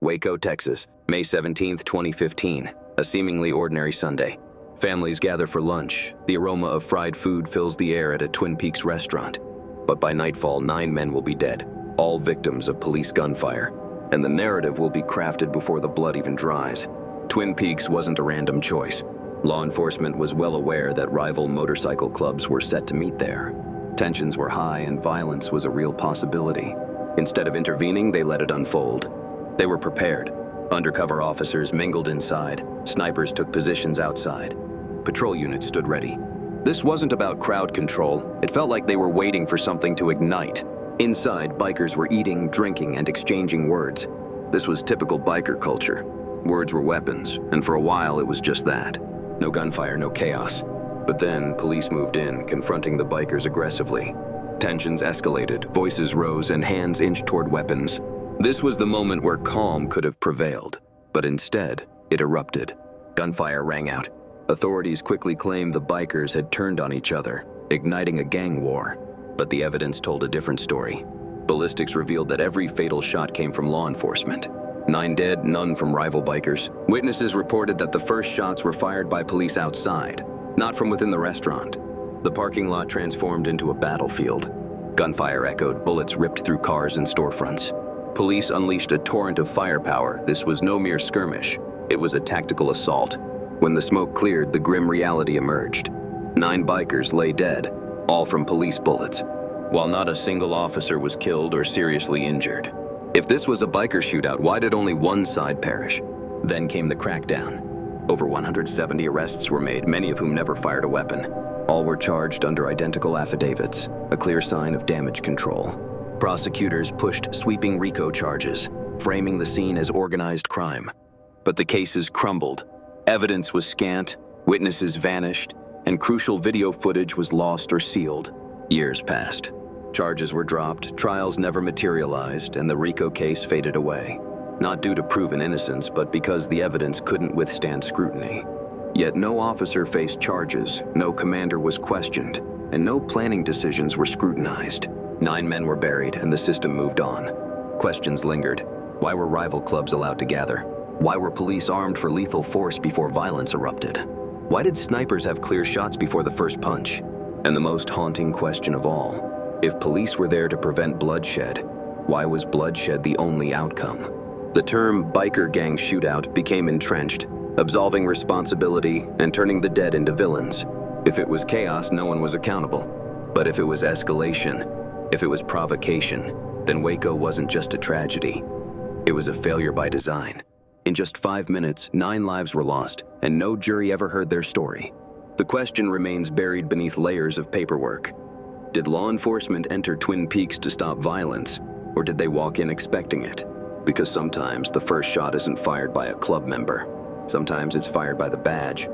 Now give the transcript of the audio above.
Waco, Texas, May 17, 2015, a seemingly ordinary Sunday. Families gather for lunch. The aroma of fried food fills the air at a Twin Peaks restaurant. But by nightfall, 9 men will be dead, all victims of police gunfire. And the narrative will be crafted before the blood even dries. Twin Peaks wasn't a random choice. Law enforcement was well aware that rival motorcycle clubs were set to meet there. Tensions were high and violence was a real possibility. Instead of intervening, they let it unfold. They were prepared. Undercover officers mingled inside. Snipers took positions outside. Patrol units stood ready. This wasn't about crowd control. It felt like they were waiting for something to ignite. Inside, bikers were eating, drinking, and exchanging words. This was typical biker culture. Words were weapons, and for a while it was just that. No gunfire, no chaos. But then, police moved in, confronting the bikers aggressively. Tensions escalated, voices rose, and hands inched toward weapons. This was the moment where calm could have prevailed, but instead, it erupted. Gunfire rang out. Authorities quickly claimed the bikers had turned on each other, igniting a gang war. But the evidence told a different story. Ballistics revealed that every fatal shot came from law enforcement. 9 dead, none from rival bikers. Witnesses reported that the first shots were fired by police outside, not from within the restaurant. The parking lot transformed into a battlefield. Gunfire echoed, bullets ripped through cars and storefronts. Police unleashed a torrent of firepower. This was no mere skirmish. It was a tactical assault. When the smoke cleared, the grim reality emerged. 9 bikers lay dead, all from police bullets, while not a single officer was killed or seriously injured. If this was a biker shootout, why did only one side perish? Then came the crackdown. Over 170 arrests were made, many of whom never fired a weapon. All were charged under identical affidavits, a clear sign of damage control. Prosecutors pushed sweeping RICO charges, framing the scene as organized crime. But the cases crumbled. Evidence was scant, witnesses vanished, and crucial video footage was lost or sealed. Years passed. Charges were dropped, trials never materialized, and the RICO case faded away. Not due to proven innocence, but because the evidence couldn't withstand scrutiny. Yet no officer faced charges, no commander was questioned, and no planning decisions were scrutinized. 9 men were buried, and the system moved on. Questions lingered. Why were rival clubs allowed to gather? Why were police armed for lethal force before violence erupted? Why did snipers have clear shots before the first punch? And the most haunting question of all, if police were there to prevent bloodshed, why was bloodshed the only outcome? The term biker gang shootout became entrenched, absolving responsibility and turning the dead into villains. If it was chaos, no one was accountable. But if it was escalation, if it was provocation, then Waco wasn't just a tragedy. It was a failure by design. In just 5 minutes, 9 lives were lost, and no jury ever heard their story. The question remains buried beneath layers of paperwork. Did law enforcement enter Twin Peaks to stop violence, or did they walk in expecting it? Because sometimes the first shot isn't fired by a club member. Sometimes it's fired by the badge,